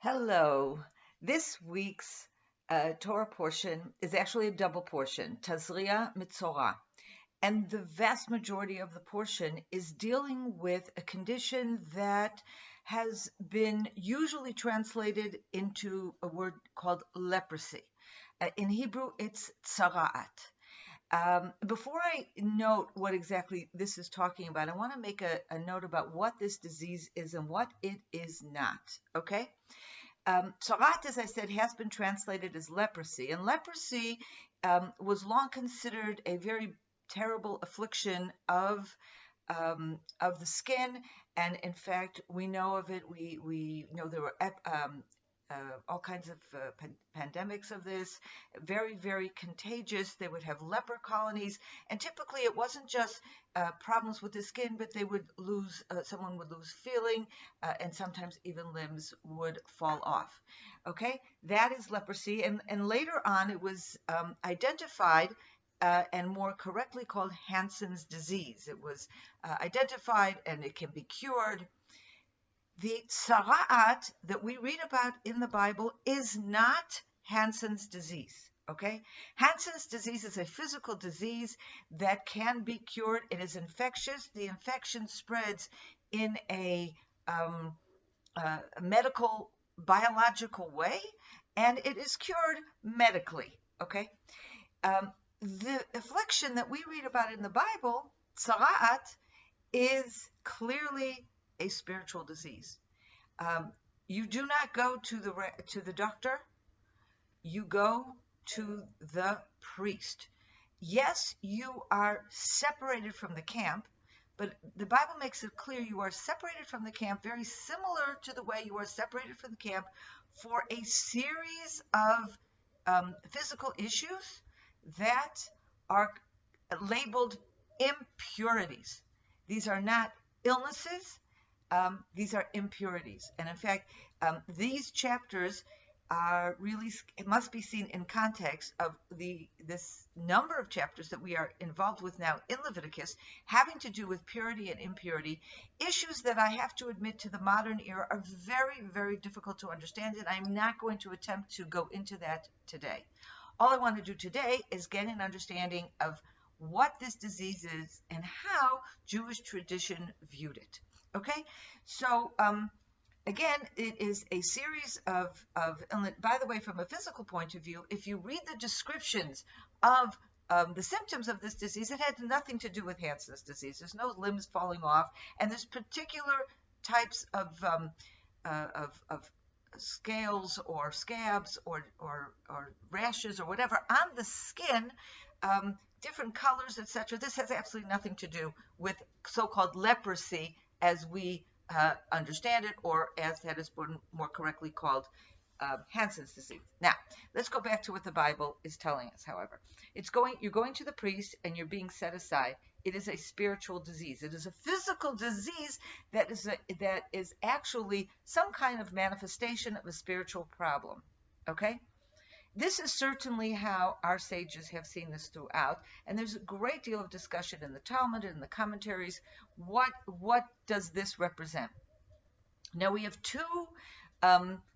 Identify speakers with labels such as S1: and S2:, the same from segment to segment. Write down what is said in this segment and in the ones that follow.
S1: Hello. This week's Torah portion is actually a double portion, Tazria and Mezora. And the vast majority of the portion is dealing with a condition that has been usually translated into a word called leprosy. In Hebrew, it's tzara'at. Before I note what exactly this is talking about, I want to make a note about what this disease is and what it is not, okay? Tzara'at, as I said, has been translated as leprosy, and leprosy was long considered a very terrible affliction of the skin, and in fact, we know of it. We know there were all kinds of pandemics of this, very, very contagious. They would have leper colonies, and typically it wasn't just problems with the skin, but they would lose, someone would lose feeling, and sometimes even limbs would fall off. Okay, that is leprosy, and later on it was identified and more correctly called Hansen's disease. It was identified and it can be cured. The tzara'at that we read about in the Bible is not Hansen's disease, okay? Hansen's disease is a physical disease that can be cured. It is infectious. The infection spreads in a medical, biological way, and it is cured medically, okay? The affliction that we read about in the Bible, tzara'at, is clearly a spiritual disease. You do not go to the doctor. You go to the priest. Yes, you are separated from the camp, but the Bible makes it clear you are separated from the camp, very similar to the way you are separated from the camp for a series of physical issues that are labeled impurities. These are not illnesses. These are impurities. And in fact, these chapters are really, it must be seen in context of this number of chapters that we are involved with now in Leviticus, having to do with purity and impurity, issues that I have to admit to the modern era are very, very difficult to understand, and I'm not going to attempt to go into that today. All I want to do today is get an understanding of what this disease is and how Jewish tradition viewed it. Okay, so again, it is a series of by the way, from a physical point of view, if you read the descriptions of the symptoms of this disease, it had nothing to do with Hansen's disease. There's no limbs falling off, and there's particular types of scales or scabs or rashes or whatever on the skin, different colors, etc. This has absolutely nothing to do with so-called leprosy as we understand it, or as that has been more correctly called Hansen's disease. Now, let's go back to what the Bible is telling us, however. You're going to the priest and you're being set aside. It is a spiritual disease. It is a physical disease that is actually some kind of manifestation of a spiritual problem, okay? This is certainly how our sages have seen this throughout, and there's a great deal of discussion in the Talmud and in the commentaries. What does this represent? Now, we have two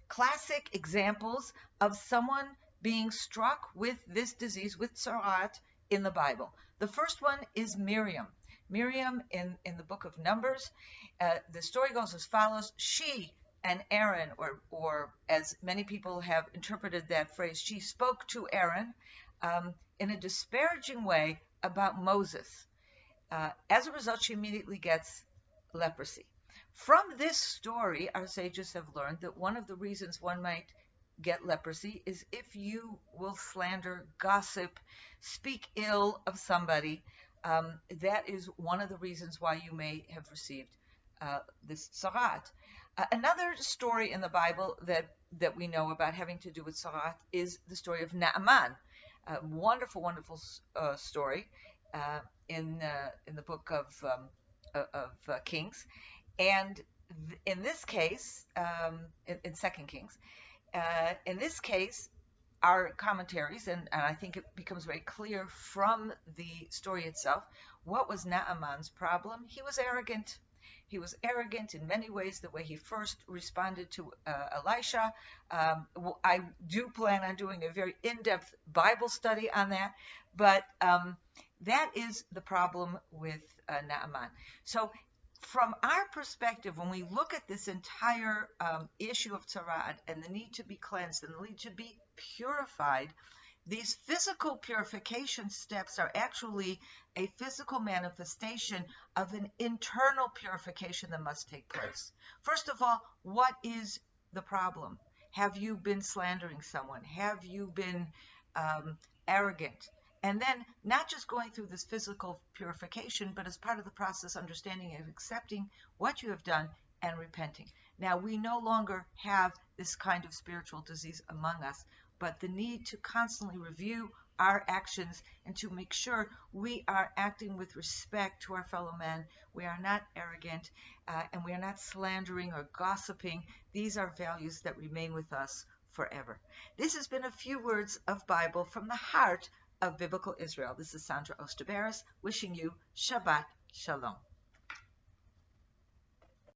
S1: classic examples of someone being struck with this disease, with tzara'at, in the Bible. The first one is Miriam. Miriam in the book of Numbers, the story goes as follows. She and Aaron, or as many people have interpreted that phrase, she spoke to Aaron in a disparaging way about Moses. As a result, she immediately gets leprosy. From this story, our sages have learned that one of the reasons one might get leprosy is if you will slander, gossip, speak ill of somebody. That is one of the reasons why you may have received this tzara'at. Another story in the Bible that we know about having to do with tzara'at is the story of Naaman. A wonderful, wonderful story in the book of Kings, and in this case, in 2 Kings, in this case, our commentaries, and I think it becomes very clear from the story itself, what was Naaman's problem? He was arrogant. He was arrogant in many ways, the way he first responded to Elisha. I do plan on doing a very in-depth Bible study on that, but that is the problem with Naaman. So from our perspective, when we look at this entire issue of tzara'at and the need to be cleansed and the need to be purified, these physical purification steps are actually a physical manifestation of an internal purification that must take place. First of all, what is the problem? Have you been slandering someone? Have you been arrogant? And then not just going through this physical purification, but as part of the process, understanding and accepting what you have done and repenting. Now, we no longer have this kind of spiritual disease among us, but the need to constantly review our actions and to make sure we are acting with respect to our fellow men. We are not arrogant and we are not slandering or gossiping. These are values that remain with us forever. This has been a few words of Bible from the heart of Biblical Israel. This is Sondra Oster Baras wishing you Shabbat Shalom.